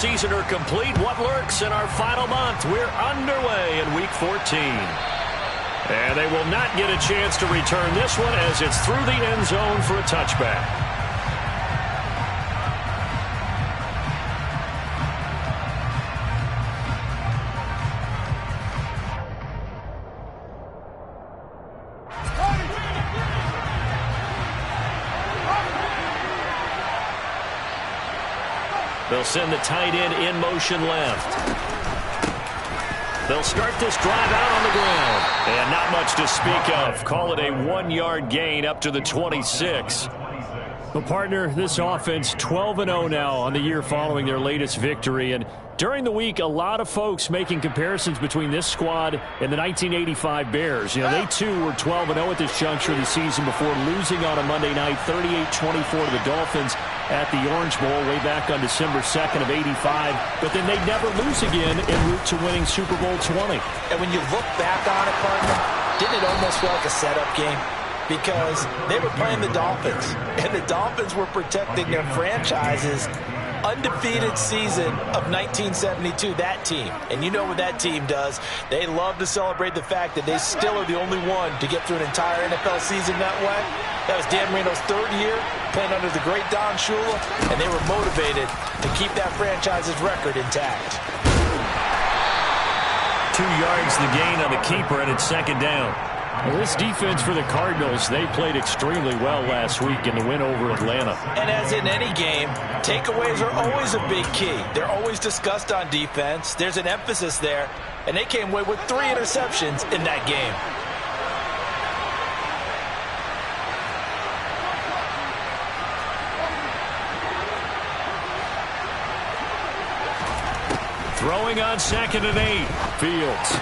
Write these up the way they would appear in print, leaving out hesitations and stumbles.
season are complete. What lurks in our final month? We're underway in Week 14. And they will not get a chance to return this one as it's through the end zone for a touchback. They'll send the tight end in motion left. They'll start this drive out on the ground. And not much to speak of. Call it a 1-yard gain up to the 26. Well, partner, this offense 12-0 now on the year following their latest victory. And during the week, a lot of folks making comparisons between this squad and the 1985 Bears. You know, they too were 12-0 at this juncture of the season before losing on a Monday night 38-24 to the Dolphins at the Orange Bowl way back on December 2nd of 85. But then they'd never lose again en route to winning Super Bowl 20. And when you look back on it, partner, didn't it almost feel like a setup game? Because they were playing the Dolphins, and the Dolphins were protecting their franchise's undefeated season of 1972, that team. And you know what that team does. They love to celebrate the fact that they still are the only one to get through an entire NFL season that way. That was Dan Marino's third year playing under the great Don Shula, and they were motivated to keep that franchise's record intact. 2 yards the gain on the keeper, and it's second down. Well, this defense for the Cardinals, they played extremely well last week in the win over Atlanta. And as in any game, takeaways are always a big key. They're always discussed on defense. There's an emphasis there, and they came away with 3 interceptions in that game. Throwing on 2nd and 8. Fields.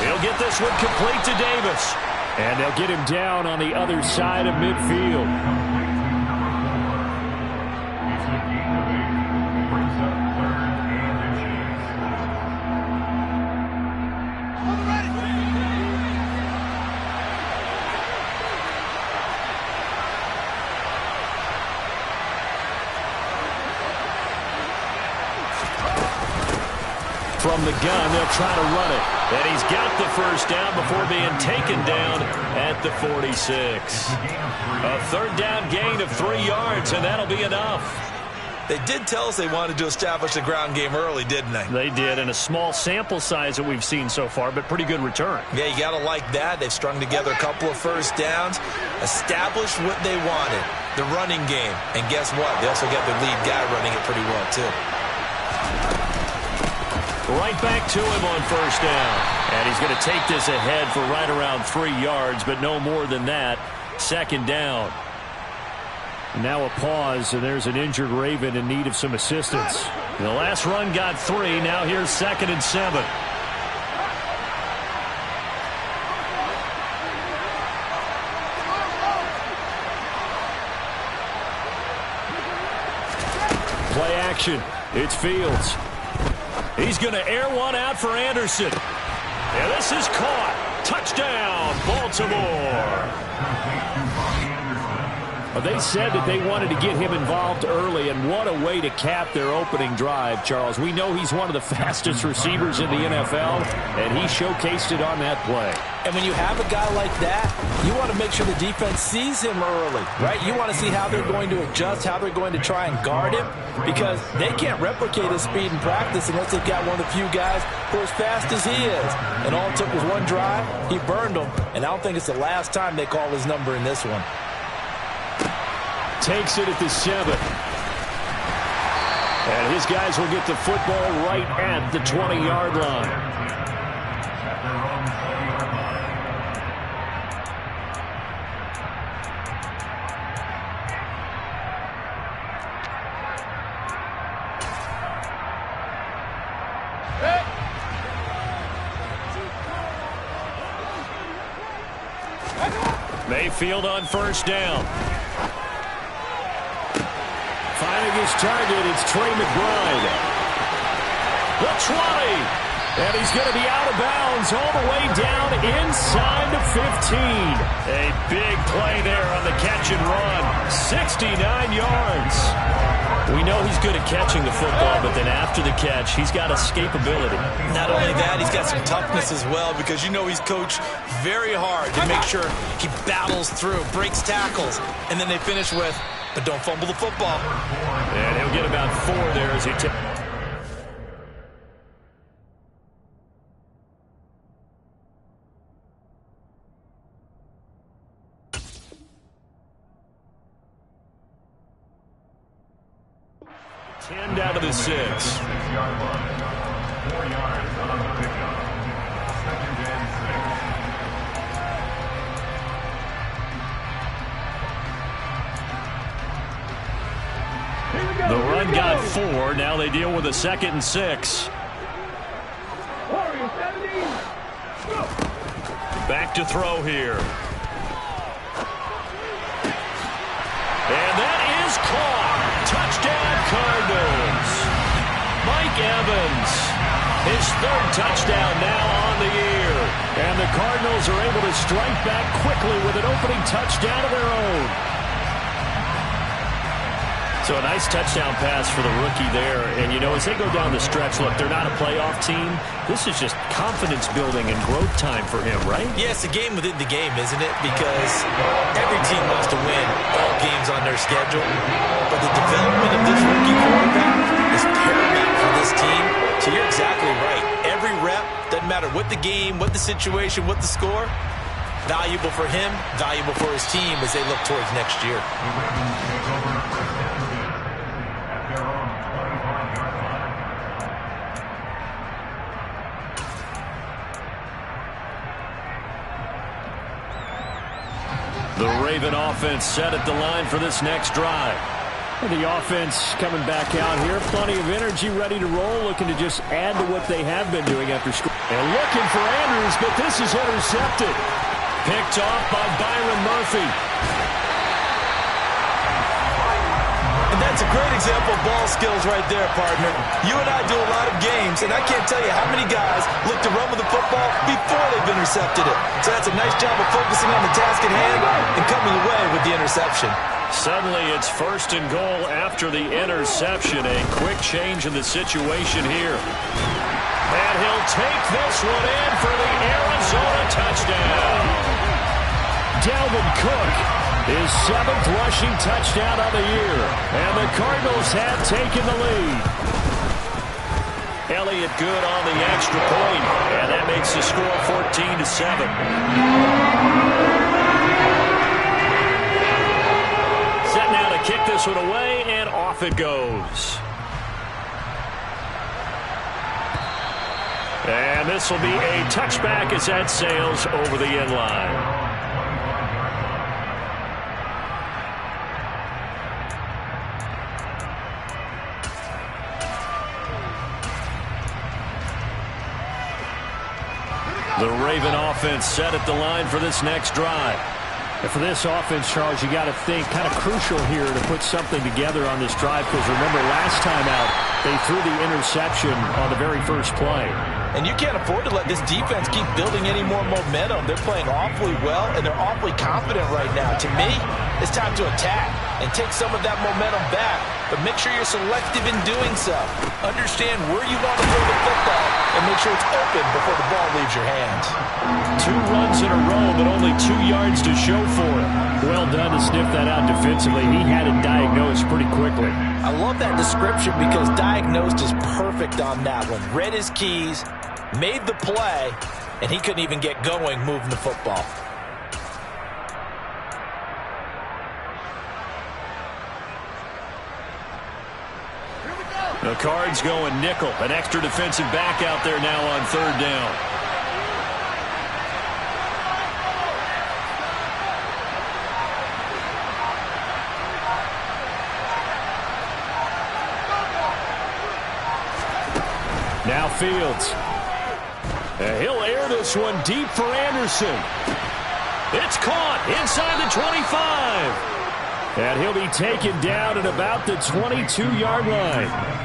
He'll get this one complete to Davis. And they'll get him down on the other side of midfield. From the gun, they'll try to run it. And he's got the first down before being taken down at the 46. A third down gain of 3 yards, and that'll be enough. They did tell us they wanted to establish the ground game early, didn't they? They did, and a small sample size that we've seen so far, but pretty good return. Yeah, you got to like that. They've strung together a couple of first downs, established what they wanted, the running game. And guess what? They also got their lead guy running it pretty well, too. Right back to him on first down. And he's going to take this ahead for right around 3 yards, but no more than that. Second down. Now a pause, and there's an injured Raven in need of some assistance. The last run got 3. Now here's 2nd and 7. Play action. It's Fields. He's going to air one out for Anderson. And this is caught. Touchdown, Baltimore. Well, they said that they wanted to get him involved early, and what a way to cap their opening drive, Charles. We know he's one of the fastest receivers in the NFL, and he showcased it on that play. And when you have a guy like that, you want to make sure the defense sees him early, right? You want to see how they're going to adjust, how they're going to try and guard him, because they can't replicate his speed in practice unless they've got one of the few guys who are as fast as he is. And all it took was one drive. He burned them, and I don't think it's the last time they call his number in this one. Takes it at the 7. And his guys will get the football right at the 20-yard line. Mayfield on first down. Finding his target, it's Trey McBride. The 20. And he's going to be out of bounds all the way down inside the 15. A big play there on the catch and run. 69 yards. We know he's good at catching the football, but then after the catch, he's got escapability. Not only that, he's got some toughness as well, because you know he's coached very hard to make sure he battles through, breaks tackles, and then they finish with, but don't fumble the football. And he'll get about 4 there as he takes. Down to the 6. 4 yards on the pickup. 2nd and 6. The run got 4. Now they deal with a 2nd and 6. Back to throw here. And that is caught. Touchdown, Cardinals. Mike Evans, his 3rd touchdown now on the year. And the Cardinals are able to strike back quickly with an opening touchdown of their own. So a nice touchdown pass for the rookie there. And, you know, as they go down the stretch, look, they're not a playoff team. This is just confidence building and growth time for him, right? Yeah, it's a game within the game, isn't it? Because every team wants to win all games on their schedule. But the development of this rookie quarterback is paramount for this team. So you're exactly right. Every rep, doesn't matter what the game, what the situation, what the score, valuable for him, valuable for his team as they look towards next year. The Raven offense set at the line for this next drive. The offense coming back out here. Plenty of energy, ready to roll, looking to just add to what they have been doing after scoring. And looking for Andrews, but this is intercepted. Picked off by Byron Murphy. And that's a great example of ball skills right there, partner. You and I do a lot of games, and I can't tell you how many guys look to run with the football before they've intercepted it. So that's a nice job of focusing on the task at hand and coming away with the interception. Suddenly it's 1st and goal after the interception. A quick change in the situation here. And he'll take this one in for the Arizona touchdown. Dalvin Cook, his 7th rushing touchdown of the year. And the Cardinals have taken the lead. Elliott good on the extra point. And that makes the score 14-7. Set now to kick this one away, and off it goes. And this will be a touchback as that sails over the end line. The Raven offense set at the line for this next drive. And for this offense, Charles, you got to think kind of crucial here to put something together on this drive, because remember last time out they threw the interception on the very first play. And you can't afford to let this defense keep building any more momentum. They're playing awfully well, and they're awfully confident right now. To me, it's time to attack and take some of that momentum back. But make sure you're selective in doing so. Understand where you want to throw the football and make sure it's open before the ball leaves your hands. 2 runs in a row, but only 2 yards to show for it. Well done to sniff that out defensively. He had it diagnosed pretty quickly. I love that description because diagnosed is perfect on that one. Read his keys, made the play, and he couldn't even get going moving the football. The Cards going nickel. An extra defensive back out there now on 3rd down. Now Fields. He'll air this one deep for Anderson. It's caught inside the 25. And he'll be taken down at about the 22-yard line.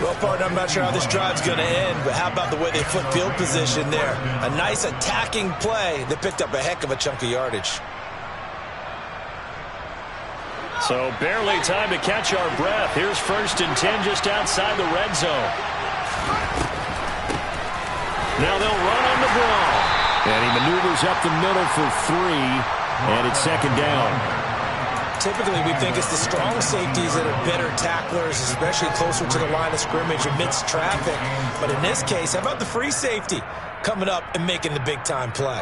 Well, partner, I'm not sure how this drive's going to end, but how about the way they flip field position there? A nice attacking play that picked up a heck of a chunk of yardage. So barely time to catch our breath. Here's 1st and 10 just outside the red zone. Now they'll run on the ball. And he maneuvers up the middle for 3, and it's 2nd down. Typically, we think it's the strong safeties that are better tacklers, especially closer to the line of scrimmage amidst traffic. But in this case, how about the free safety coming up and making the big-time play?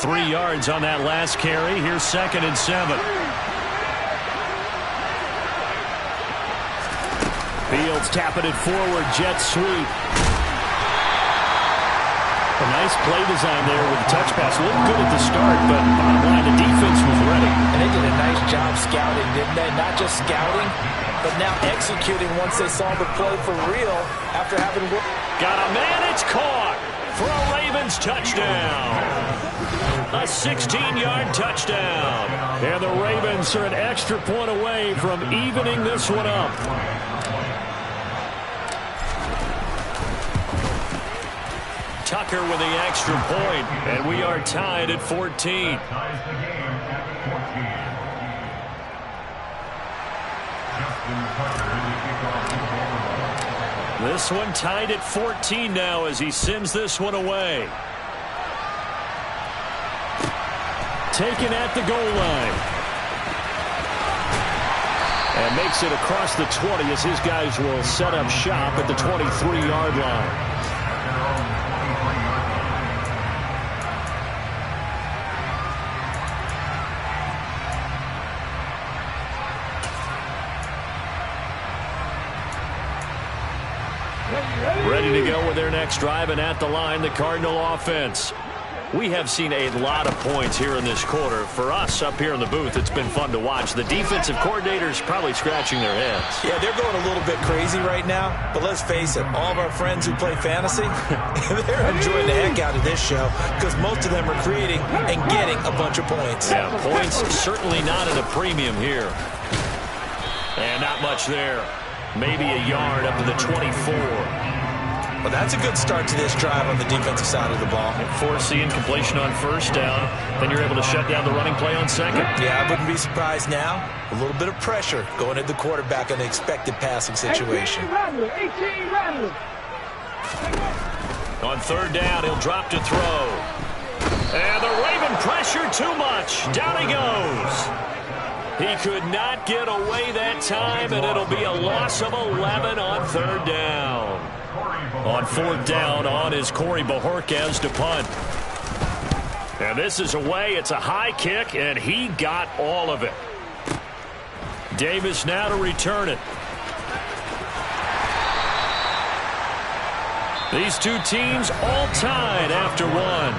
3 yards on that last carry. Here's 2nd and 7. Fields tapping it forward, jet sweep. A nice play design there with the touch pass. Looked good at the start, but bottom line, the defense was ready. And they did a nice job scouting, didn't they? Not just scouting, but now executing once they saw the play for real after having worked. Got a man, it's caught for a Ravens touchdown. A 16-yard touchdown. And the Ravens are an extra point away from evening this one up. Tucker with the extra point, and we are tied at 14. This one tied at 14 now as he sends this one away. Taken at the goal line. And makes it across the 20 as his guys will set up shop at the 23-yard line. Ready to go with their next drive, and at the line, the Cardinal offense. We have seen a lot of points here in this quarter. For us up here in the booth, it's been fun to watch. The defensive coordinators probably scratching their heads. Yeah, they're going a little bit crazy right now, but let's face it, all of our friends who play fantasy, they're enjoying the heck out of this show because most of them are creating and getting a bunch of points. Yeah, points certainly not at a premium here. And not much there. Maybe a yard up to the 24. Well, that's a good start to this drive on the defensive side of the ball. Force the incompletion on 1st down. Then you're able to shut down the running play on 2nd. Yeah, I wouldn't be surprised now. A little bit of pressure going at the quarterback in the expected passing situation. 18 Rattler. On 3rd down, he'll drop to throw. And the Raven pressure too much. Down he goes. He could not get away that time, and it'll be a loss of 11 on 3rd down. On 4th down, on is Corey Bajorquez to punt. And this is away. It's a high kick, and he got all of it. Davis now to return it. These two teams all tied after one.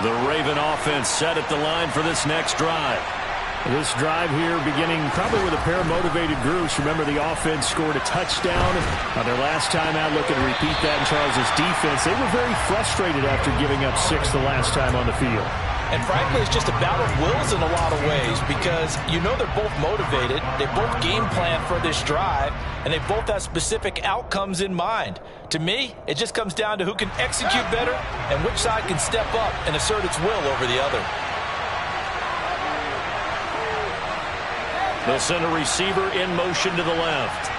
The Raven offense set at the line for this next drive. This drive here beginning probably with a pair of motivated groups. Remember, the offense scored a touchdown on their last time out. Looking to repeat that in Charles' defense. They were very frustrated after giving up 6 the last time on the field. And frankly, it's just a battle of wills in a lot of ways because you know they're both motivated. They both game plan for this drive, and they both have specific outcomes in mind. To me, it just comes down to who can execute better and which side can step up and assert its will over the other. They'll send a receiver in motion to the left.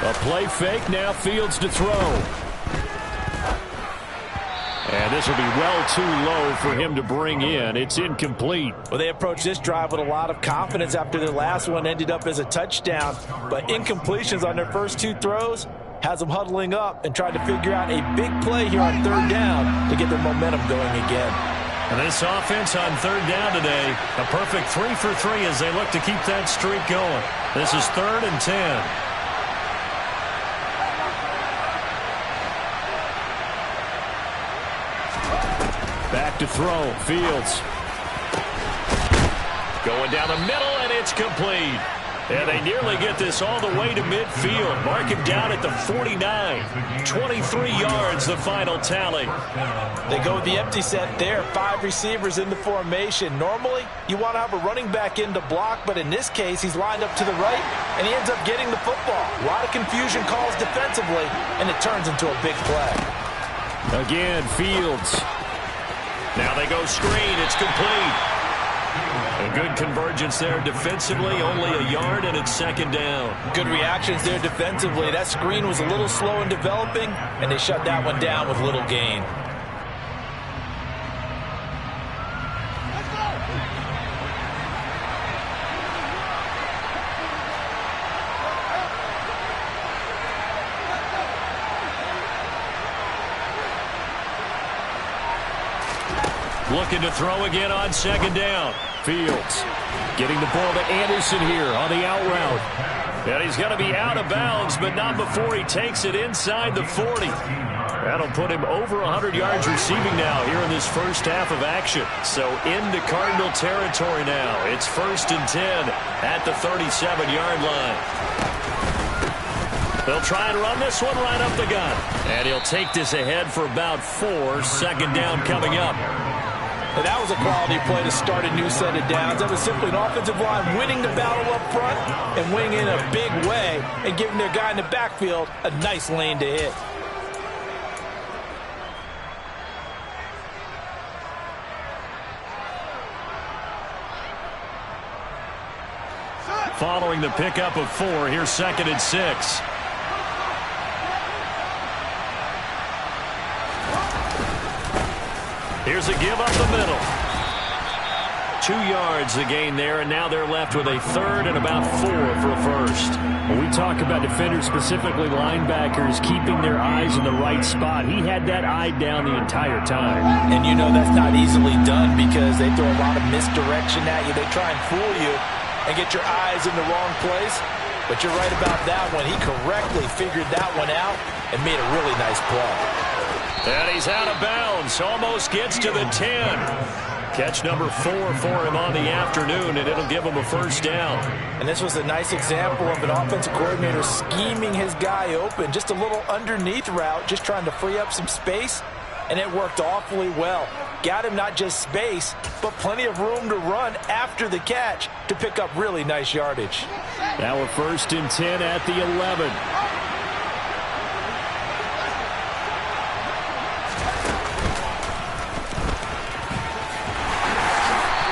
A play fake, now Fields to throw. And this will be well too low for him to bring in. It's incomplete. Well, they approached this drive with a lot of confidence after their last one ended up as a touchdown. But incompletions on their first 2 throws has them huddling up and trying to figure out a big play here on 3rd down to get their momentum going again. And this offense on 3rd down today, a perfect 3 for 3 as they look to keep that streak going. This is 3rd and 10. Back to throw. Fields. Going down the middle, and it's complete. And they nearly get this all the way to midfield. Mark him down at the 49. 23 yards, the final tally. They go with the empty set there. 5 receivers in the formation. Normally, you want to have a running back in to block, but in this case, he's lined up to the right, and he ends up getting the football. A lot of confusion calls defensively, and it turns into a big play. Again, Fields. Now they go screen. It's complete. A good convergence there defensively, only a yard, and it's second down. Good reactions there defensively. That screen was a little slow in developing, and they shut that one down with little gain. Looking to throw again on second down. Fields getting the ball to Anderson here on the out route. And he's going to be out of bounds, but not before he takes it inside the 40. That'll put him over 100 yards receiving now here in this first half of action. So into Cardinal territory now. It's 1st and 10 at the 37-yard line. They'll try and run this one right up the gut. And he'll take this ahead for about 4. Second down coming up. And that was a quality play to start a new set of downs. That was simply an offensive line winning the battle up front and winning in a big way and giving their guy in the backfield a nice lane to hit. Following the pickup of 4, here's 2nd and 6. Here's a give up the middle. 2 yards the gain there, and now they're left with a 3rd and about 4 for a first. When we talk about defenders, specifically linebackers, keeping their eyes in the right spot, he had that eye down the entire time. And you know that's not easily done because they throw a lot of misdirection at you. They try and fool you and get your eyes in the wrong place. But you're right about that one. He correctly figured that one out and made a really nice play. And he's out of bounds. Almost gets to the 10. Catch number 4 for him on the afternoon, and it'll give him a first down. And this was a nice example of an offensive coordinator scheming his guy open. Just a little underneath route, just trying to free up some space, and it worked awfully well. Got him not just space, but plenty of room to run after the catch to pick up really nice yardage. Now we're 1st and 10 at the 11.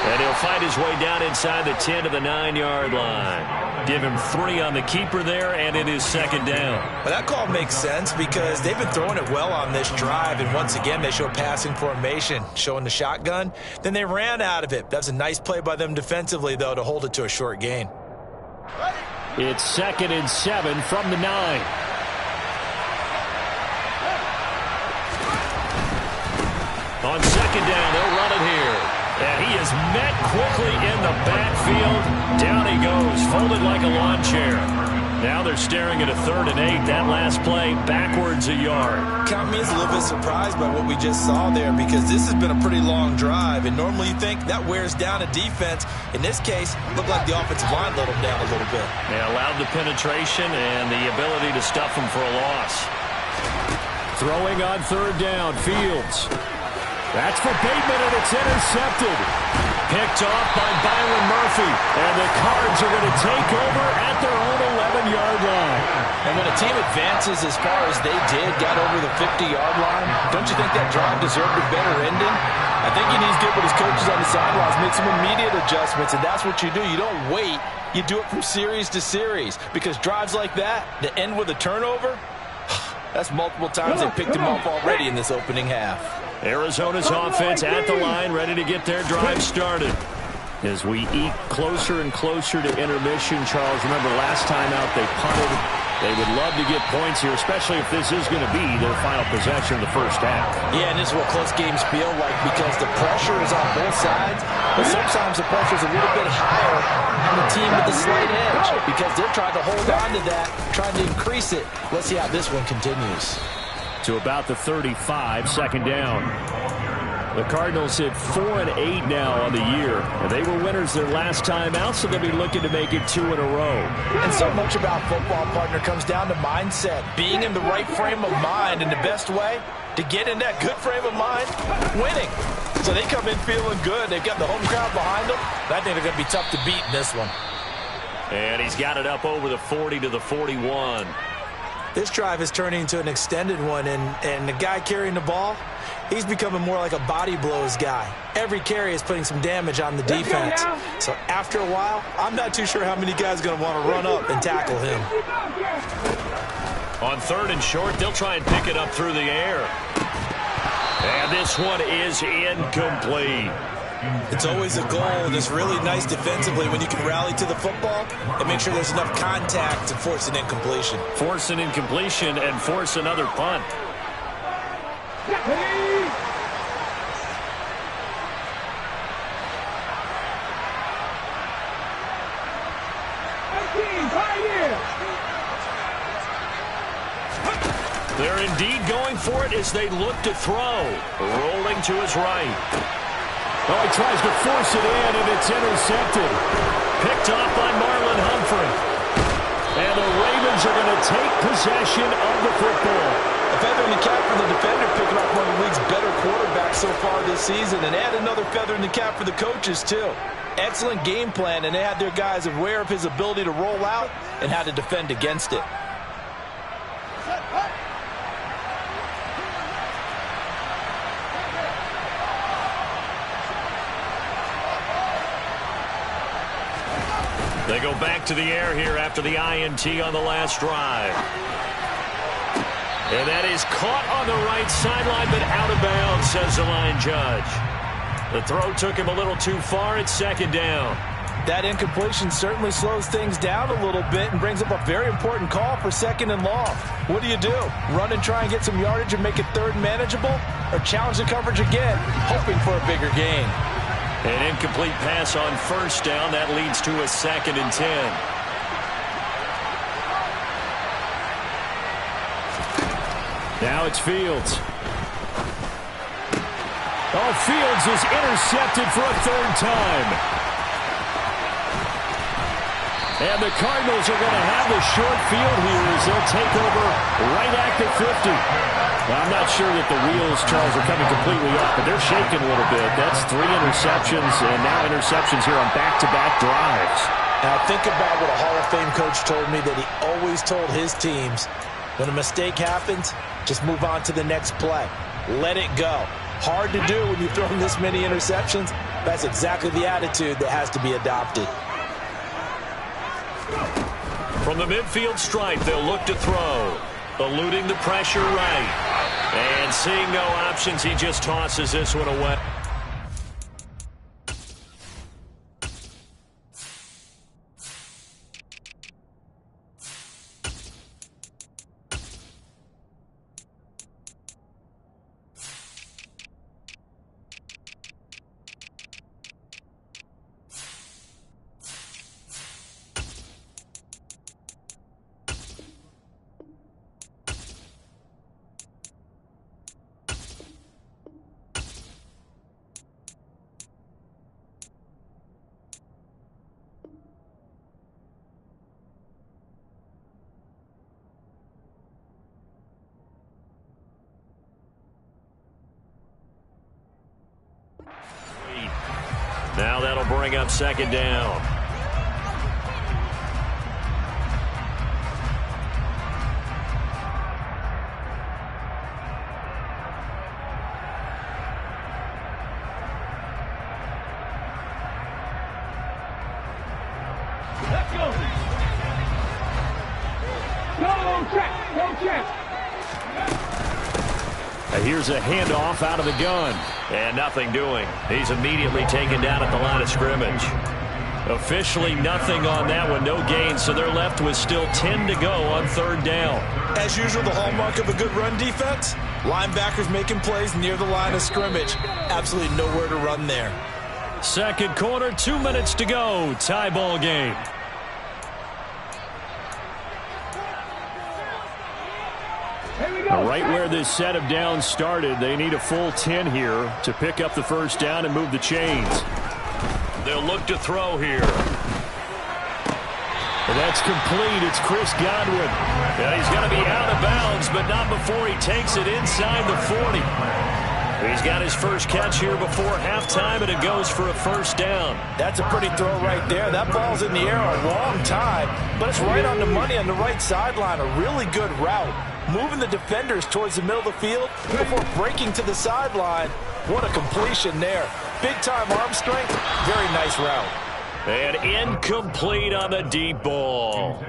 And he'll find his way down inside the 10 to the 9-yard line. Give him 3 on the keeper there, and it is 2nd down. Well, that call makes sense because they've been throwing it well on this drive, and once again they show passing formation, showing the shotgun. Then they ran out of it. That's a nice play by them defensively, though, to hold it to a short gain. It's 2nd and 7 from the 9. On 2nd down, they'll run it here. And he is met quickly in the backfield. Down he goes, folded like a lawn chair. Now they're staring at a 3rd and 8. That last play, backwards a yard. Count me as a little bit surprised by what we just saw there because this has been a pretty long drive. And normally you think that wears down a defense. In this case, it looked like the offensive line let them down a little bit. They allowed the penetration and the ability to stuff them for a loss. Throwing on 3rd down, Fields. That's for Bateman, and it's intercepted. Picked off by Byron Murphy. And the Cards are going to take over at their own 11-yard line. And when a team advances as far as they did, got over the 50-yard line, don't you think that drive deserved a better ending? I think he needs to get with his coaches on the sidelines, make some immediate adjustments, and that's what you do. You don't wait. You do it from series to series because drives like that, that end with a turnover, that's multiple times they picked him off already in this opening half. Arizona's offense at the line, ready to get their drive started. As we eke closer and closer to intermission, Charles, remember last time out they punted. They would love to get points here, especially if this is going to be their final possession of the first half. Yeah, and this is what close games feel like because the pressure is on both sides, but sometimes the pressure is a little bit higher on the team with the slight edge because they're trying to hold on to that, trying to increase it. Let's see how this one continues. To about the 35, 2nd down. The Cardinals hit 4-8 now on the year. And they were winners their last time out, so they'll be looking to make it 2 in a row. And so much about football, partner, comes down to mindset. Being in the right frame of mind, and the best way to get in that good frame of mind, winning. So they come in feeling good. They've got the home crowd behind them. I think they're going to be tough to beat in this one. And he's got it up over the 40 to the 41. This drive is turning into an extended one, and the guy carrying the ball, he's becoming more like a body blows guy. Every carry is putting some damage on the defense. So after a while, I'm not too sure how many guys are going to want to run up and tackle him. On 3rd and short, they'll try and pick it up through the air. And this one is incomplete. It's always a goal, and it's really nice defensively when you can rally to the football and make sure there's enough contact to force an incompletion. Force an incompletion and force another punt. They're indeed going for it as they look to throw. Rolling to his right. Oh, he tries to force it in, and it's intercepted. Picked off by Marlon Humphrey. And the Ravens are going to take possession of the football. A feather in the cap for the defender, picking off one of the league's better quarterbacks so far this season, and add another feather in the cap for the coaches, too. Excellent game plan, and they had their guys aware of his ability to roll out and how to defend against it. They go back to the air here after the INT on the last drive. And that is caught on the right sideline, but out of bounds, says the line judge. The throw took him a little too far. It's 2nd down. That incompletion certainly slows things down a little bit and brings up a very important call for 2nd and long. What do? Run and try and get some yardage and make it 3rd manageable? Or challenge the coverage again, hoping for a bigger gain? An incomplete pass on 1st down. That leads to a 2nd and 10. Now it's Fields. Oh, Fields is intercepted for a 3rd time. And the Cardinals are going to have the short field here as they'll take over right at the 50. I'm not sure that the wheels, Charles, are coming completely off, but they're shaking a little bit. That's 3 interceptions, and now interceptions here on back-to-back drives. Now think about what a Hall of Fame coach told me, that he always told his teams, when a mistake happens, just move on to the next play. Let it go. Hard to do when you're throwing this many interceptions. That's exactly the attitude that has to be adopted. From the midfield stripe, they'll look to throw. Eluding the pressure right. And seeing no options, he just tosses this one away. Now that'll bring up 2nd down. Let's go. Go check. Go check. Here's a handoff out of the gun. And nothing doing. He's immediately taken down at the line of scrimmage. Officially nothing on that one. No gain, so they're left with still 10 to go on 3rd down. As usual, the hallmark of a good run defense, linebackers making plays near the line of scrimmage. Absolutely nowhere to run there. 2nd quarter, 2 minutes to go. Tie ball game. Hey, Right where this set of downs started, they need a full 10 here to pick up the first down and move the chains. They'll look to throw here. And that's complete. It's Chris Godwin. And he's going to be out of bounds, but not before he takes it inside the 40. He's got his first catch here before halftime, and it goes for a first down. That's a pretty throw right there. That ball's in the air a long time, but it's right on the money on the right sideline. A really good route. Moving the defenders towards the middle of the field before breaking to the sideline. What a completion there. Big-time arm strength. Very nice route. And incomplete on the deep ball.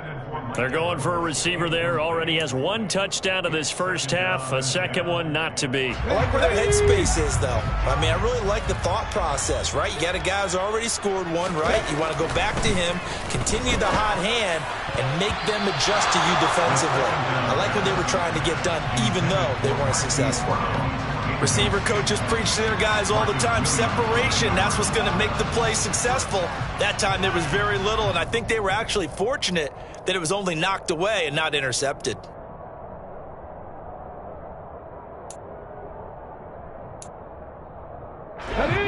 They're going for a receiver there. Already has one touchdown in this first half. A second one not to be. I like where their headspace is, though. I mean, I really like the thought process, right? You got a guy who's already scored one, right? You want to go back to him, continue the hot hand, and make them adjust to you defensively. I like what they were trying to get done, even though they weren't successful. Receiver coaches preach to their guys all the time. Separation, that's what's going to make the play successful. That time there was very little, and I think they were actually fortunate that it was only knocked away and not intercepted.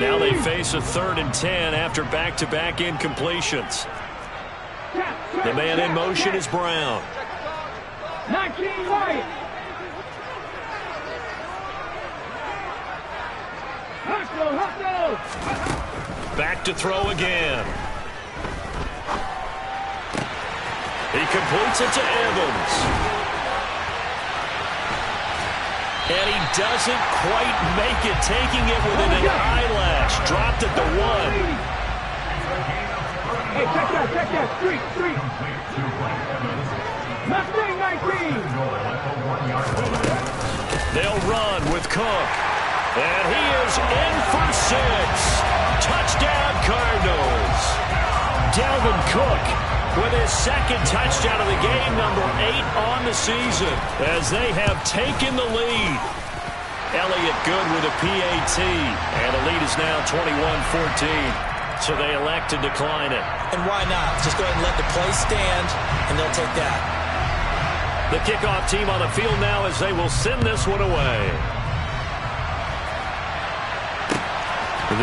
Now they face a 3rd and 10 after back-to-back incompletions. The man in motion is Brown. 19 right. Hustle. Back to throw again. He completes it to Evans. And he doesn't quite make it, taking it within an eyelash. Dropped at the 1. Hey, check that. Street. Mustang 19. They'll run with Cook. And he is in for 6. Touchdown, Cardinals. Dalvin Cook with his second touchdown of the game, number 8 on the season, as they have taken the lead. Elliott good with a PAT, and the lead is now 21-14. So they elect to decline it. And why not? Just go ahead and let the play stand, and they'll take that. The kickoff team on the field now as they will send this one away.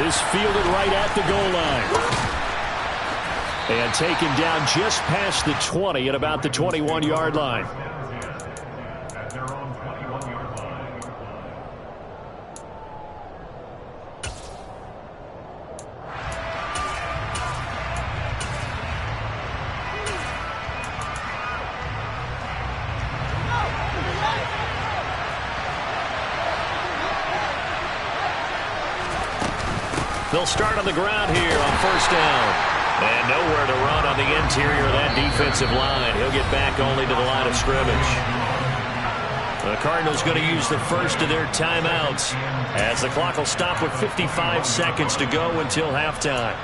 This fielded right at the goal line. And taken down just past the 20 at about the 21-yard line. They'll start on the ground here on first down. And nowhere to run on the interior of that defensive line. He'll get back only to the line of scrimmage. The Cardinals going to use the first of their timeouts as the clock will stop with 55 seconds to go until halftime.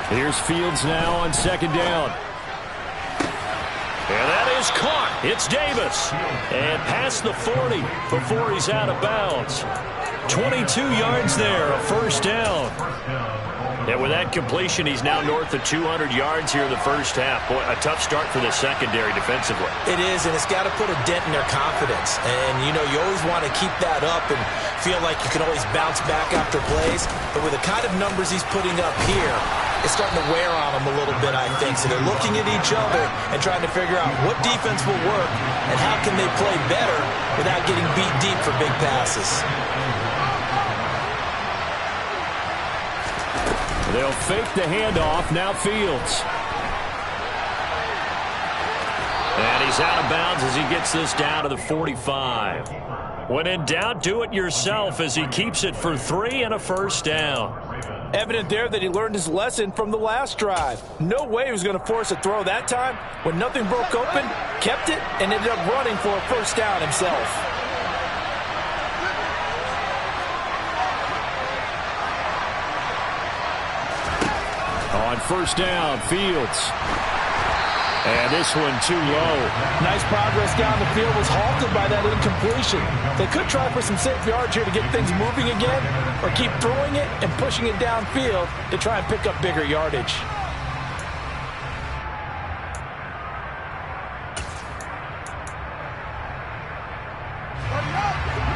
Here's Fields now on second down. And that is caught. It's Davis. And past the 40 before he's out of bounds. 22 yards there, a first down. And with that completion, he's now north of 200 yards here in the first half. Boy, a tough start for the secondary defensively. It is, and it's got to put a dent in their confidence. And, you know, you always want to keep that up and feel like you can always bounce back after plays. But with the kind of numbers he's putting up here, it's starting to wear on them a little bit, I think. So they're looking at each other and trying to figure out what defense will work and how can they play better without getting beat deep for big passes. They'll fake the handoff. Now Fields. And he's out of bounds as he gets this down to the 45. When in doubt, do it yourself as he keeps it for 3 and a first down. Evident there that he learned his lesson from the last drive. No way he was going to force a throw that time. When nothing broke open, kept it, and ended up running for a first down himself. On first down, Fields. And this one too low. Nice progress down the field was halted by that incompletion. They could try for some safe yards here to get things moving again, or keep throwing it and pushing it downfield to try and pick up bigger yardage.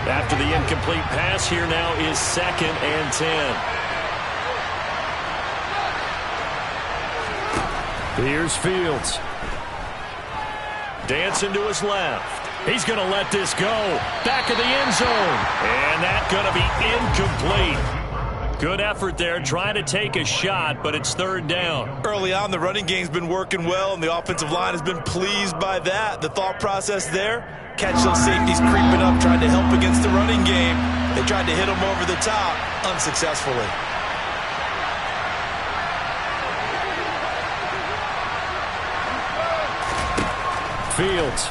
After the incomplete pass, here now is 2nd and 10. Here's Fields. Dancing to his left. He's going to let this go. Back of the end zone. And that's going to be incomplete. Good effort there, trying to take a shot, but it's 3rd down. Early on, the running game's been working well, and the offensive line has been pleased by that. The thought process there, catch those safeties creeping up, trying to help against the running game. They tried to hit them over the top, unsuccessfully. Fields.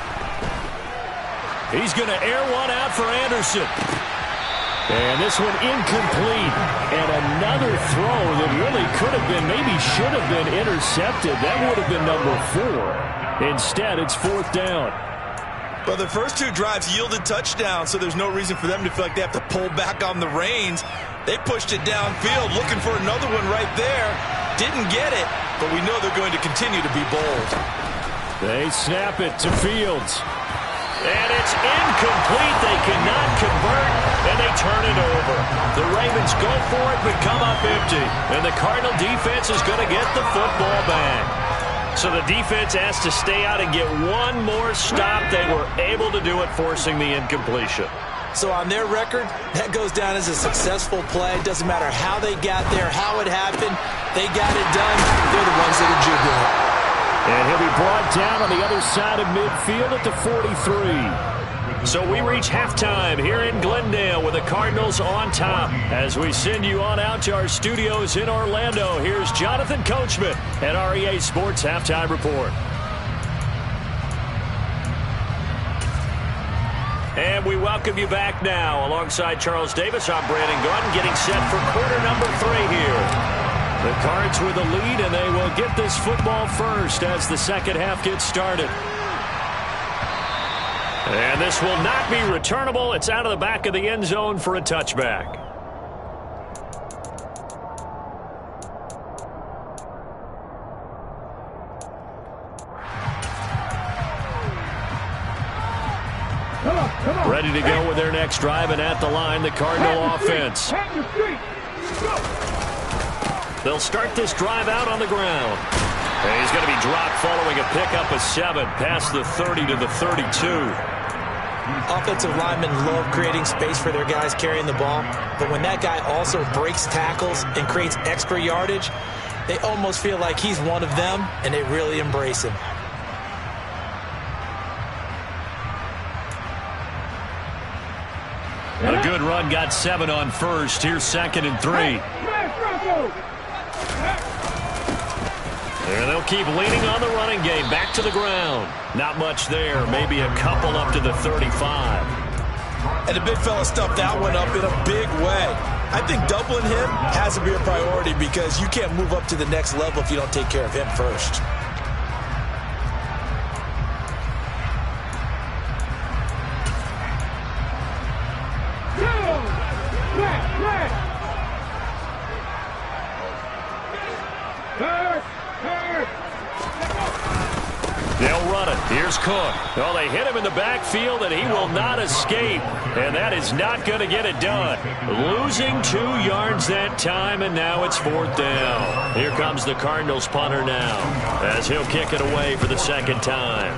He's going to air one out for Anderson. And this one incomplete. And another throw that really could have been, maybe should have been intercepted. That would have been number 4. Instead, it's 4th down. But the first 2 drives yielded touchdowns, so there's no reason for them to feel like they have to pull back on the reins. They pushed it downfield, looking for another one right there. Didn't get it, but we know they're going to continue to be bold. They snap it to Fields. And it's incomplete. They cannot convert, and they turn it over. The Ravens go for it, but come up empty. And the Cardinal defense is going to get the football back. So the defense has to stay out and get one more stop. They were able to do it, forcing the incompletion. So on their record, that goes down as a successful play. Doesn't matter how they got there, how it happened. They got it done. They're the ones that are jubilant. And he'll be brought down on the other side of midfield at the 43. So we reach halftime here in Glendale with the Cardinals on top. As we send you on out to our studios in Orlando, here's Jonathan Coachman at REA Sports Halftime Report. And we welcome you back now. Alongside Charles Davis, I'm Brandon Gordon, getting set for quarter number 3 here. The Cards with the lead, and they will get this football first as the second half gets started. And this will not be returnable. It's out of the back of the end zone for a touchback. Ready to go with their next drive, and at the line, the Cardinal offense. They'll start this drive out on the ground. And he's going to be dropped following a pickup of 7 past the 30 to the 32. Offensive linemen love creating space for their guys carrying the ball, but when that guy also breaks tackles and creates extra yardage, they almost feel like he's one of them, and they really embrace him. A good run, got 7 on first. Here's 2nd and 3. And they'll keep leaning on the running game. Back to the ground. Not much there. Maybe a couple up to the 35. And the big fella stuffed that one up in a big way. I think doubling him has to be a priority because you can't move up to the next level if you don't take care of him first. They'll run it. Here's Cook. Well, they hit him in the backfield, and he will not escape. And that is not going to get it done. Losing 2 yards that time, and now it's 4th down. Here comes the Cardinals punter now, as he'll kick it away for the 2nd time.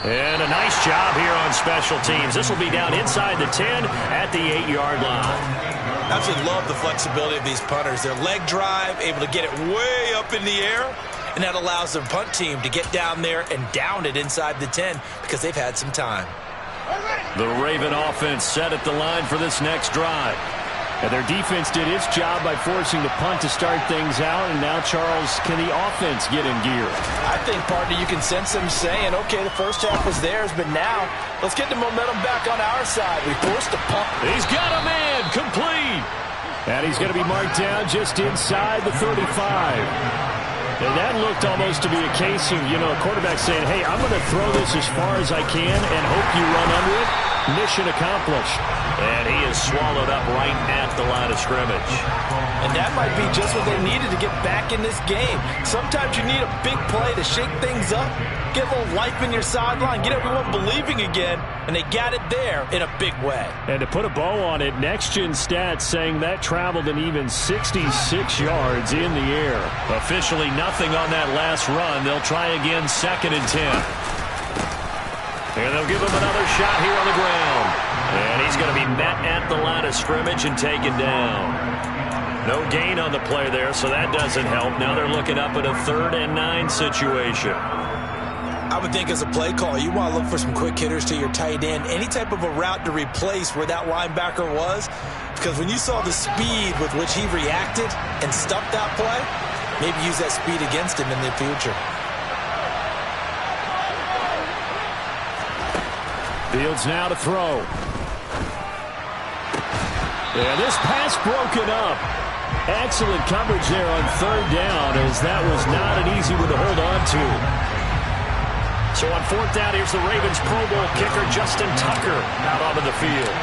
And a nice job here on special teams. This will be down inside the 10 at the 8-yard line. I absolutely love the flexibility of these punters. Their leg drive, able to get it way up in the air, and that allows their punt team to get down there and down it inside the 10 because they've had some time. The Raven offense set at the line for this next drive. And their defense did its job by forcing the punt to start things out. And now, Charles, can the offense get in gear? I think, partner, you can sense them saying, okay, the first half was theirs, but now let's get the momentum back on our side. We forced the punt. He's got a man complete. And he's going to be marked down just inside the 35. And that looked almost to be a case of, a quarterback saying, hey, I'm going to throw this as far as I can and hope you run under it. Mission accomplished. And he is swallowed up right at the line of scrimmage. And that might be just what they needed to get back in this game. Sometimes you need a big play to shake things up, get a little life in your sideline, get everyone believing again, and they got it there in a big way. And to put a bow on it, Next Gen Stats saying that traveled an even 66 yards in the air. Officially nothing on that last run. They'll try again, 2nd and 10. And they'll give him another shot here on the ground. And he's going to be met at the line of scrimmage and taken down. No gain on the play there, so that doesn't help. Now they're looking up at a 3rd and 9 situation. I would think as a play call, you want to look for some quick hitters to your tight end, any type of a route to replace where that linebacker was. Because when you saw the speed with which he reacted and stuffed that play, maybe use that speed against him in the future. Fields now to throw. And this pass broken up. Excellent coverage there on 3rd down, as that was not an easy one to hold on to. So on 4th down, here's the Ravens Pro Bowl kicker Justin Tucker out onto the field.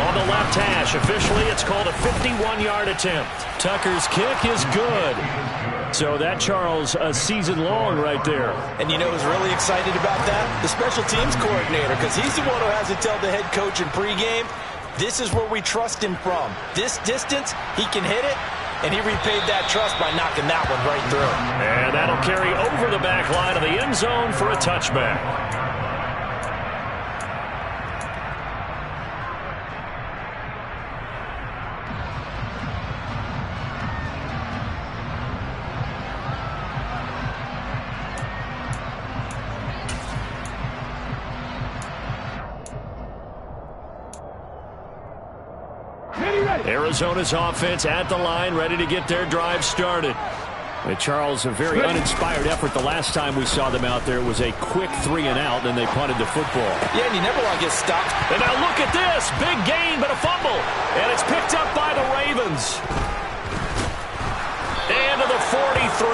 On the left hash, officially it's called a 51-yard attempt. Tucker's kick is good. So that, Charles, a season long right there. And you know who's really excited about that? The special teams coordinator, because he's the one who has to tell the head coach in pregame, this is where we trust him from. This distance, he can hit it, and he repaid that trust by knocking that one right through. And that'll carry over the back line of the end zone for a touchback. Arizona's offense at the line, ready to get their drive started. And Charles, a very uninspired effort the last time we saw them out there. It was a quick 3-and-out, then they punted the football. Yeah, and you never want to get stopped. And now look at this. Big gain, but a fumble. And it's picked up by the Ravens. And to the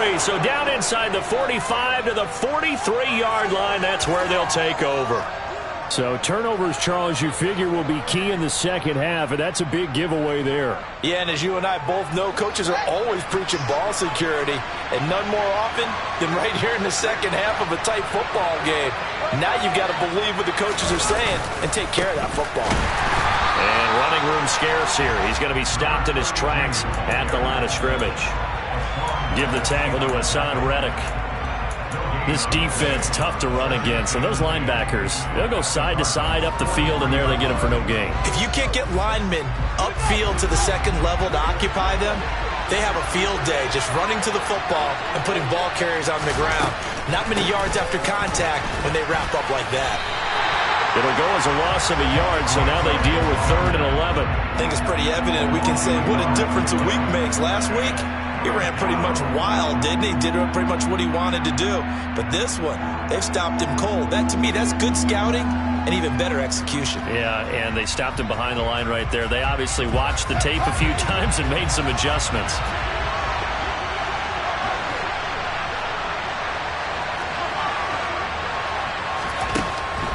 43. So down inside the 45 to the 43-yard line. That's where they'll take over. So turnovers, Charles, you figure will be key in the second half, and that's a big giveaway there. Yeah, and as you and I both know, coaches are always preaching ball security, and none more often than right here in the second half of a tight football game. Now you've got to believe what the coaches are saying and take care of that football. And running room scarce here. He's going to be stopped in his tracks at the line of scrimmage. Give the tackle to Hassan Reddick. This defense, tough to run against. And those linebackers, they'll go side to side up the field, and there they get them for no gain. If you can't get linemen upfield to the second level to occupy them, they have a field day just running to the football and putting ball carriers on the ground. Not many yards after contact when they wrap up like that. It'll go as a loss of a yard, so now they deal with 3rd and 11. I think it's pretty evident. We can say what a difference a week makes. Last week, he ran pretty much wild, didn't he? Did pretty much what he wanted to do. But this one, they've stopped him cold. That, to me, that's good scouting and even better execution. Yeah, and they stopped him behind the line right there. They obviously watched the tape a few times and made some adjustments.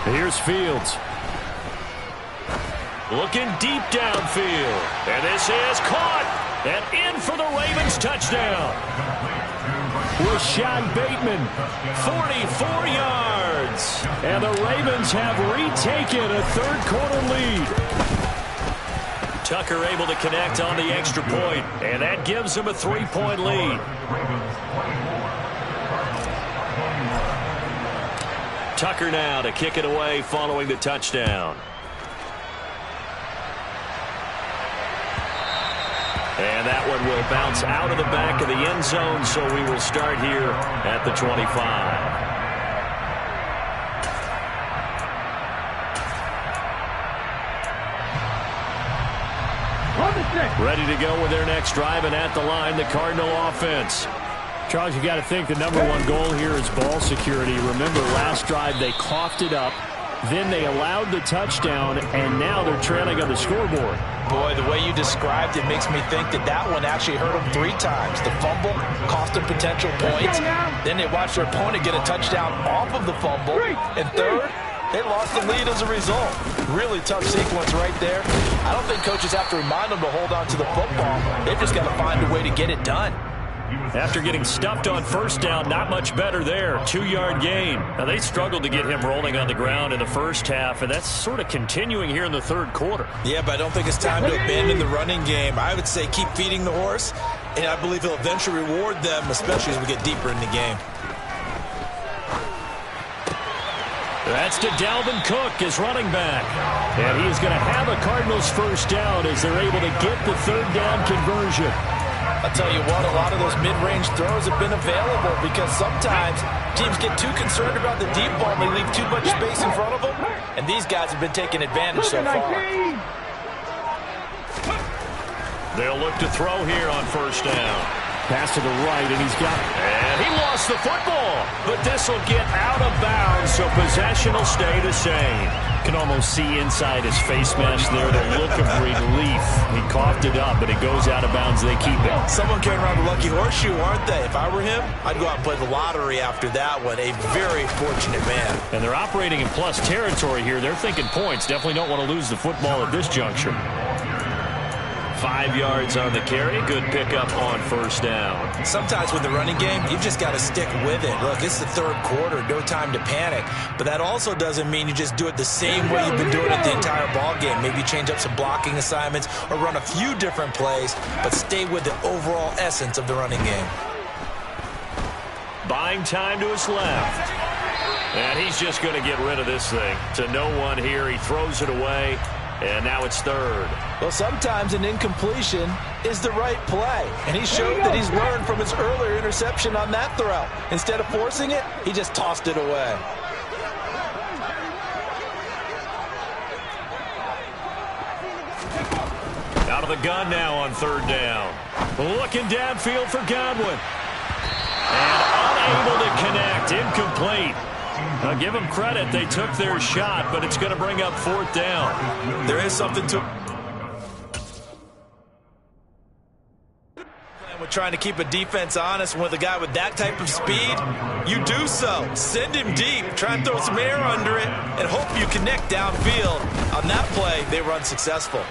Here's Fields. Looking deep downfield. And this is caught. And in for the Ravens touchdown. Rashad Bateman, 44 yards. And the Ravens have retaken a third-quarter lead. Tucker able to connect on the extra point, and that gives him a 3-point lead. Tucker now to kick it away following the touchdown. And that one will bounce out of the back of the end zone, so we will start here at the 25. Ready to go with their next drive, and at the line, the Cardinal offense. Charles, you got to think the number one goal here is ball security. Remember, last drive they coughed it up, then they allowed the touchdown, and now they're trailing on the scoreboard. Boy, the way you described it makes me think that that one actually hurt them 3 times. The fumble cost them potential points. Then they watched their opponent get a touchdown off of the fumble. And third, they lost the lead as a result. Really tough sequence right there. I don't think coaches have to remind them to hold on to the football. They've just got to find a way to get it done. After getting stuffed on first down, not much better there. 2-yard gain. Now, they struggled to get him rolling on the ground in the first half, and that's sort of continuing here in the third quarter. Yeah, but I don't think it's time to abandon the running game. I would say keep feeding the horse, and I believe he'll eventually reward them, especially as we get deeper in the game. That's to Dalvin Cook, his running back. And he's going to have a Cardinals first down as they're able to get the third down conversion. I'll tell you what, a lot of those mid-range throws have been available because sometimes teams get too concerned about the deep ball and they leave too much space in front of them, and these guys have been taking advantage so far. They'll look to throw here on first down. Pass to the right, and he's got it. And he lost the football, but this will get out of bounds, so possession will stay the same. Can almost see inside his face mask there the look of relief. He coughed it up, but it goes out of bounds. They keep it. Someone came around the lucky horseshoe, aren't they? If I were him, I'd go out and play the lottery after that one. A very fortunate man. And they're operating in plus territory here. They're thinking points. Definitely don't want to lose the football at this juncture. 5 yards on the carry. Good pickup on first down. Sometimes with the running game, you've just got to stick with it. Look, it's the third quarter. No time to panic. But that also doesn't mean you just do it the same way you've been doing it the entire ball game. Maybe change up some blocking assignments or run a few different plays, but stay with the overall essence of the running game. Buying time to his left. And he's just going to get rid of this thing. To no one here. He throws it away. And now it's third. Well, sometimes an incompletion is the right play. And he showed that he's learned from his earlier interception on that throw. Instead of forcing it, he just tossed it away. Out of the gun now on third down. Looking downfield for Godwin. And unable to connect. Incomplete. I'll give them credit. They took their shot, but it's going to bring up fourth down. There is something to with trying to keep a defense honest with a guy with that type of speed. You do so. Send him deep. Try and throw some air under it and hope you connect downfield. On that play, they were unsuccessful.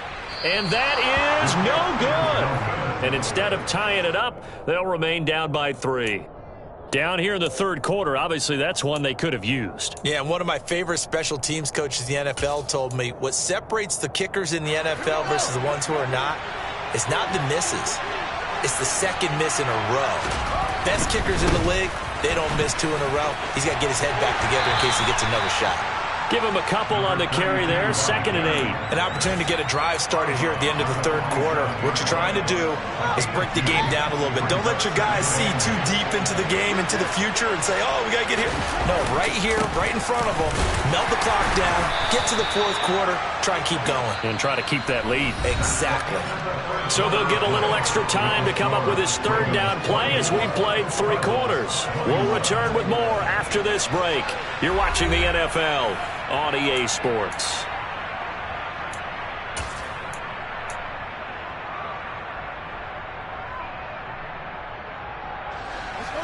And that is no good. And instead of tying it up, they'll remain down by 3. Down here in the third quarter, obviously that's one they could have used. Yeah, and one of my favorite special teams coaches in the NFL told me what separates the kickers in the NFL versus the ones who are not is not the misses. It's the second miss in a row. Best kickers in the league, they don't miss 2 in a row. He's got to get his head back together in case he gets another shot. Give him a couple on the carry there. 2nd and 8. An opportunity to get a drive started here at the end of the third quarter. What you're trying to do is break the game down a little bit. Don't let your guys see too deep into the game, into the future, and say, oh, we got to get here. No, right here, right in front of them. Melt the clock down. Get to the fourth quarter. Try and keep going. And try to keep that lead. Exactly. So they'll get a little extra time to come up with his third down play as we've played 3 quarters. We'll return with more after this break. You're watching the NFL on EA Sports.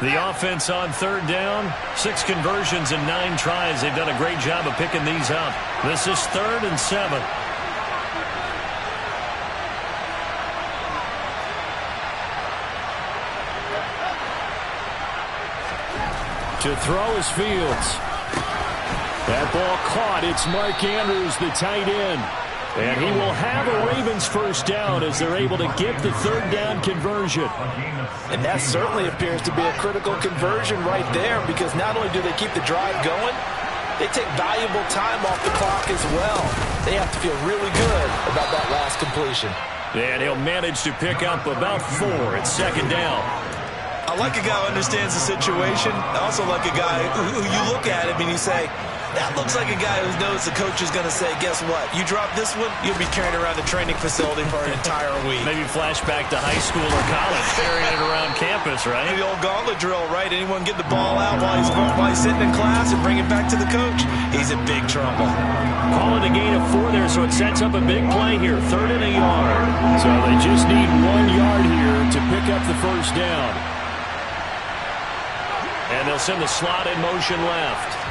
The offense on third down, 6 conversions and 9 tries. They've done a great job of picking these up. This is 3rd and 7. To throw is Fields. That ball caught. It's Mark Andrews, the tight end. And he will have a Ravens first down as they're able to get the third down conversion. And that certainly appears to be a critical conversion right there, because not only do they keep the drive going, they take valuable time off the clock as well. They have to feel really good about that last completion. And he'll manage to pick up about 4 at 2nd down. I like a guy who understands the situation. I also like a guy who you look at him and you say, That looks like a guy who knows the coach is going to say, guess what? You drop this one, you'll be carrying around the training facility for an entire week. Maybe flashback to high school or college, carrying it around campus, right? The old gauntlet drill, right? Anyone get the ball out while he's sitting in class and bring it back to the coach? He's in big trouble. Call it a gain of 4 there, so it sets up a big play here. 3rd and a yard. So they just need 1 yard here to pick up the first down. And they'll send the slot in motion left.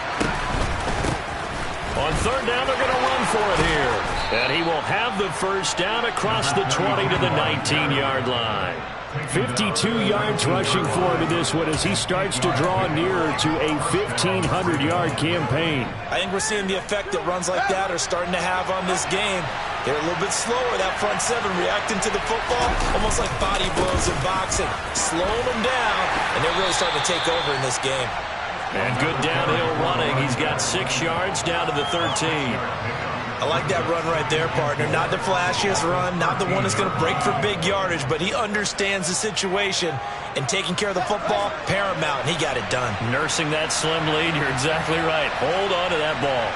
On 3rd down, they're going to run for it here. And he will have the first down across the 20 to the 19-yard line. 52 yards rushing for him in this one as he starts to draw nearer to a 1,500-yard campaign. I think we're seeing the effect that runs like that are starting to have on this game. They're a little bit slower, that front 7 reacting to the football, almost like body blows in boxing, slowing them down, and they're really starting to take over in this game. And good downhill running. He's got 6 yards down to the 13. I like that run right there, partner. Not the flashiest run, not the one that's going to break for big yardage, but he understands the situation, and taking care of the football, paramount, and he got it done. Nursing that slim lead, you're exactly right. Hold on to that ball.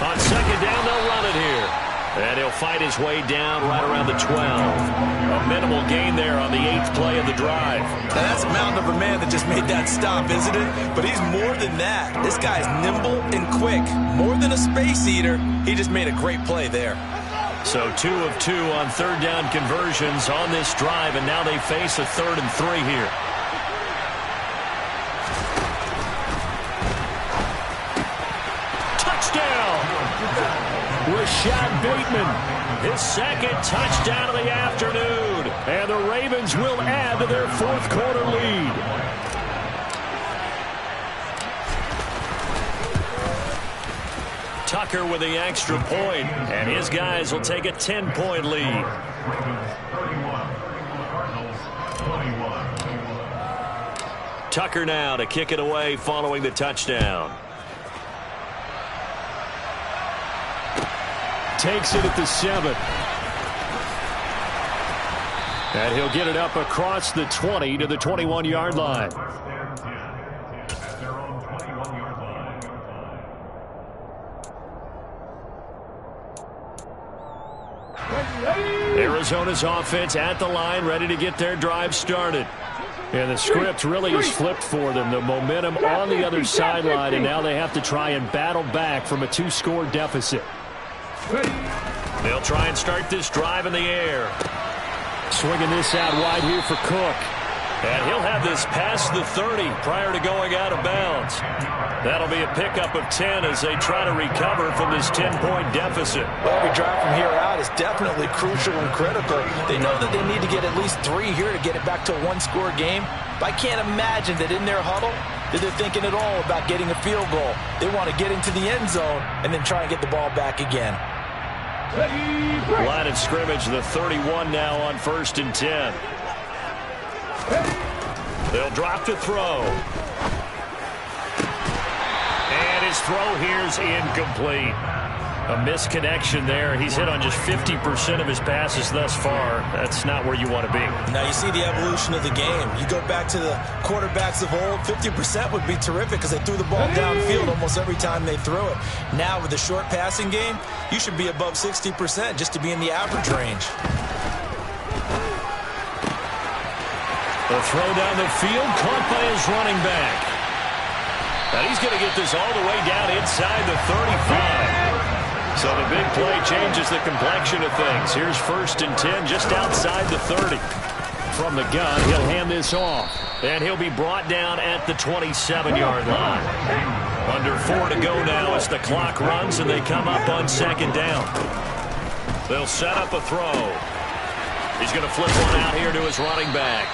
On 2nd down, they'll run it here. And he'll fight his way down right around the 12. A minimal gain there on the 8th play of the drive. Now that's a mountain of a man that just made that stop, isn't it? But he's more than that. This guy's nimble and quick. More than a space eater. He just made a great play there. So 2 of 2 on 3rd down conversions on this drive, and now they face a 3rd and 3 here. Rashad Bateman, his 2nd touchdown of the afternoon. And the Ravens will add to their 4th quarter lead. Tucker with the extra point, and his guys will take a 10-point lead. Tucker now to kick it away following the touchdown. Takes it at the 7. And he'll get it up across the 20 to the 21-yard line. Arizona's offense at the line, ready to get their drive started. And the script really has flipped for them. The momentum on the other sideline, and now they have to try and battle back from a 2-score deficit. They'll try and start this drive in the air. Swinging this out wide here for Cook. And he'll have this past the 30 prior to going out of bounds. That'll be a pickup of 10 as they try to recover from this 10-point deficit. Well, every drive from here out is definitely crucial and critical. They know that they need to get at least 3 here to get it back to a 1-score game. But I can't imagine that in their huddle that they're thinking at all about getting a field goal. They want to get into the end zone and then try and get the ball back again. Line of scrimmage, the 31 now on 1st and 10. They'll drop to throw. And his throw here's incomplete. A misconnection there. He's hit on just 50% of his passes thus far. That's not where you want to be. Now you see the evolution of the game. You go back to the quarterbacks of old, 50% would be terrific because they threw the ball downfield almost every time they threw it. Now with the short passing game, you should be above 60% just to be in the average range. The throw down the field, caught by his running back. And he's going to get this all the way down inside the 35. So the big play changes the complexion of things. Here's 1st and 10 just outside the 30. From the gun, he'll hand this off. And he'll be brought down at the 27-yard line. Under 4 to go now as the clock runs and they come up on 2nd down. They'll set up a throw. He's going to flip one out here to his running back.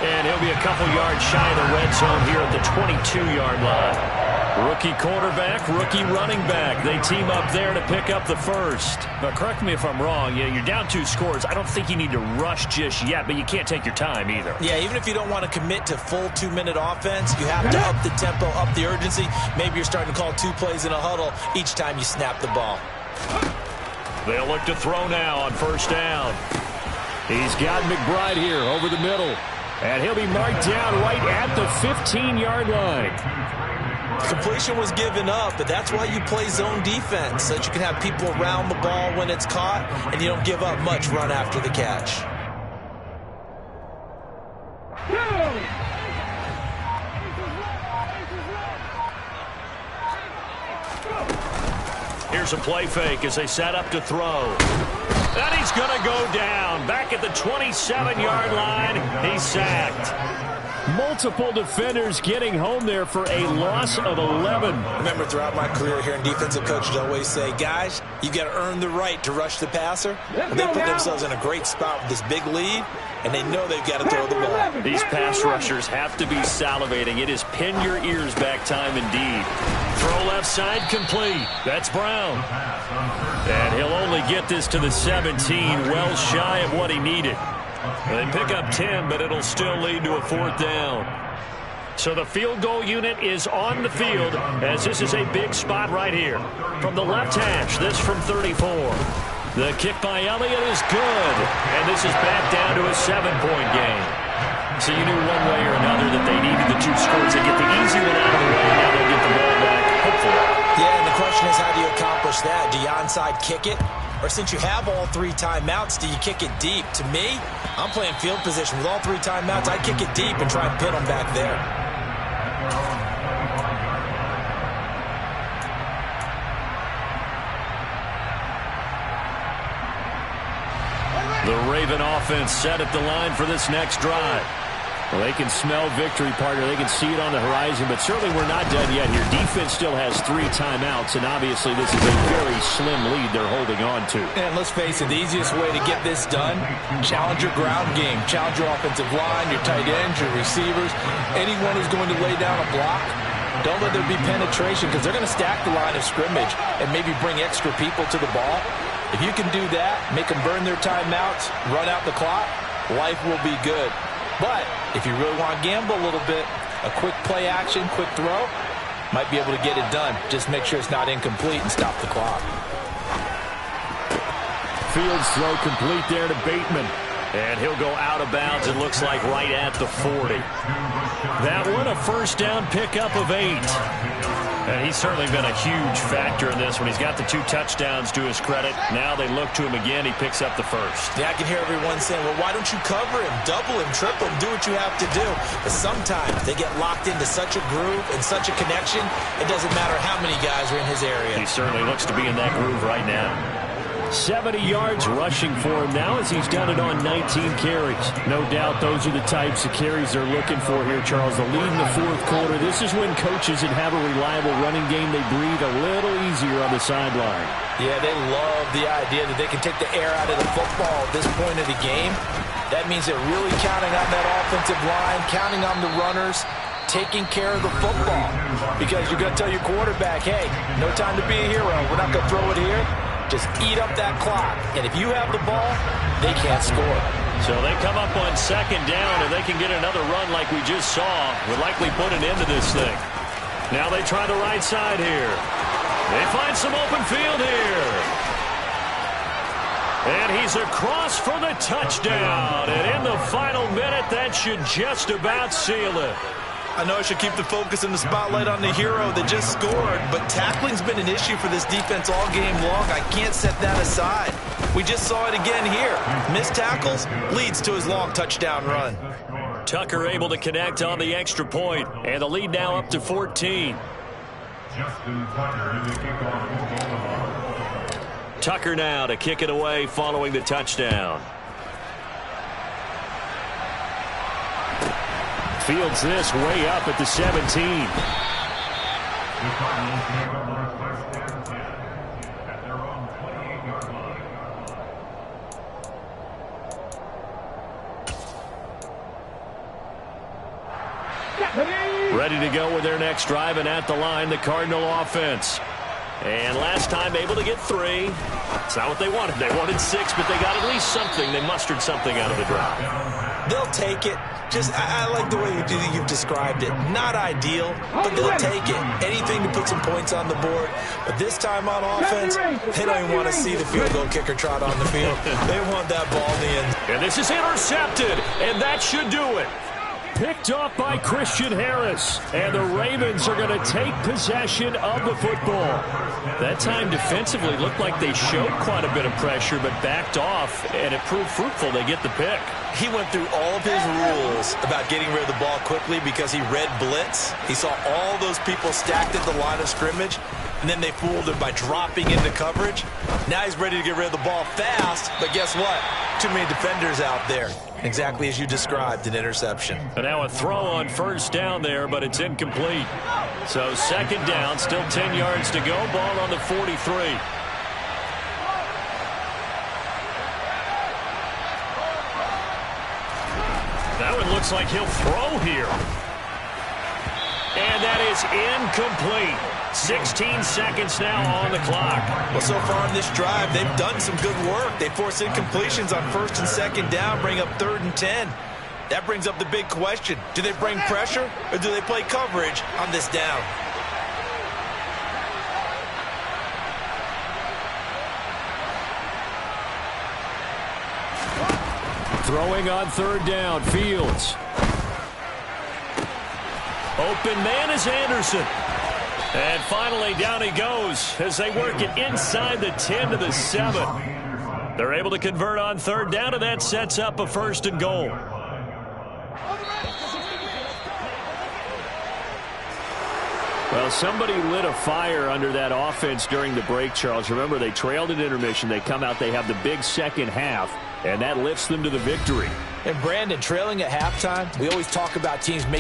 And he'll be a couple yards shy of the red zone here at the 22-yard line. Rookie quarterback, rookie running back. They team up there to pick up the first. But correct me if I'm wrong. You're down 2 scores. I don't think you need to rush just yet, but you can't take your time either. Yeah, even if you don't want to commit to full 2-minute offense, you have to up the tempo, up the urgency. Maybe you're starting to call 2 plays in a huddle each time you snap the ball. They'll look to throw now on 1st down. He's got McBride here over the middle. And he'll be marked down right at the 15-yard line. Completion was given up, but that's why you play zone defense, so that you can have people around the ball when it's caught, and you don't give up much run after the catch. Here's a play fake as they set up to throw. And he's going to go down. Back at the 27-yard line, he's sacked. Multiple defenders getting home there for a loss of 11. Remember, throughout my career here in defensive coaches always say, guys, you got to earn the right to rush the passer. They put themselves in a great spot with this big lead, and they know they've got to throw the ball. These pass rushers have to be salivating. It is pin your ears back time indeed. Throw left side complete. That's Brown. And he'll only get this to the 17, well shy of what he needed. They pick up 10, but it'll still lead to a 4th down. So the field goal unit is on the field as this is a big spot right here. From the left hash, this from 34. The kick by Elliott is good. And this is back down to a 7-point game. So you knew one way or another that they needed the 2 scores to get the easy one out of the way. Now they'll get the ball back, hopefully. Yeah, and the question is, how do you accomplish that? Do you onside kick it? Or since you have all 3 timeouts, do you kick it deep? To me, I'm playing field position. With all 3 timeouts, I kick it deep and try and put them back there. The Raven offense set at the line for this next drive. Well, they can smell victory, partner. They can see it on the horizon, but certainly we're not done yet here. Defense still has 3 timeouts, and obviously this is a very slim lead they're holding on to. And let's face it, the easiest way to get this done, challenge your ground game. Challenge your offensive line, your tight ends, your receivers, anyone who's going to lay down a block. Don't let there be penetration because they're going to stack the line of scrimmage and maybe bring extra people to the ball. If you can do that, make them burn their timeouts, run out the clock, life will be good. But if you really want to gamble a little bit, a quick play action, quick throw, might be able to get it done. Just make sure it's not incomplete and stop the clock. Fields throw complete there to Bateman. And he'll go out of bounds, it looks like right at the 40. That one, a first down pickup of 8. And he's certainly been a huge factor in this when he's got the 2 touchdowns to his credit. Now they look to him again. He picks up the first. Yeah, I can hear everyone saying, well, why don't you cover him, double him, triple him, do what you have to do. But sometimes they get locked into such a groove and such a connection, it doesn't matter how many guys are in his area. He certainly looks to be in that groove right now. 70 yards rushing for him now as he's done it on 19 carries. No doubt those are the types of carries they're looking for here, Charles. The lead in the 4th quarter. This is when coaches that have a reliable running game, they breathe a little easier on the sideline. Yeah, they love the idea that they can take the air out of the football at this point of the game. That means they're really counting on that offensive line, counting on the runners, taking care of the football. Because you're going to tell your quarterback, hey, no time to be a hero. We're not going to throw it here. Just eat up that clock. And if you have the ball, they can't score. So they come up on 2nd down, and they can get another run like we just saw. Would likely put an end to this thing. Now they try the right side here. They find some open field here. And he's across for the touchdown. And in the final minute, that should just about seal it. I know I should keep the focus and the spotlight on the hero that just scored, but tackling's been an issue for this defense all game long. I can't set that aside. We just saw it again here. Missed tackles leads to his long touchdown run. Tucker able to connect on the extra point, and the lead now up to 14. Tucker now to kick it away following the touchdown. Fields this way up at the 17. Ready to go with their next drive, and at the line, the Cardinal offense. And last time able to get 3. It's not what they wanted. They wanted 6, but they got at least something. They mustered something out of the drive. They'll take it. I like the way you've described it. Not ideal, but they'll take it. Anything to put some points on the board. But this time on offense, they don't even want to see the field goal kicker trot on the field. They want that ball in the end. And this is intercepted, and that should do it. Picked off by Christian Harris. And the Ravens are going to take possession of the football. That time defensively looked like they showed quite a bit of pressure, but backed off, and it proved fruitful. They get the pick. He went through all of his rules about getting rid of the ball quickly because he read blitz. He saw all those people stacked at the line of scrimmage, and then they fooled him by dropping into coverage. Now he's ready to get rid of the ball fast, but guess what? Too many defenders out there. Exactly as you described, an interception. And now a throw on first down there, but it's incomplete. So second down, still 10 yards to go. Ball on the 43. That one looks like he'll throw here. And that is incomplete. 16 seconds now on the clock. Well, so far in this drive, they've done some good work. They force incompletions on first and second down, bring up 3rd and 10. That brings up the big question. Do they bring pressure or do they play coverage on this down? Throwing on 3rd down, Fields. Open man is Anderson. And finally down he goes as they work it inside the 10 to the 7. They're able to convert on 3rd down, and that sets up a 1st and goal. Well, somebody lit a fire under that offense during the break, Charles. Remember, they trailed at intermission. They come out, they have the big second half, and that lifts them to the victory. And Brandon, trailing at halftime, we always talk about teams making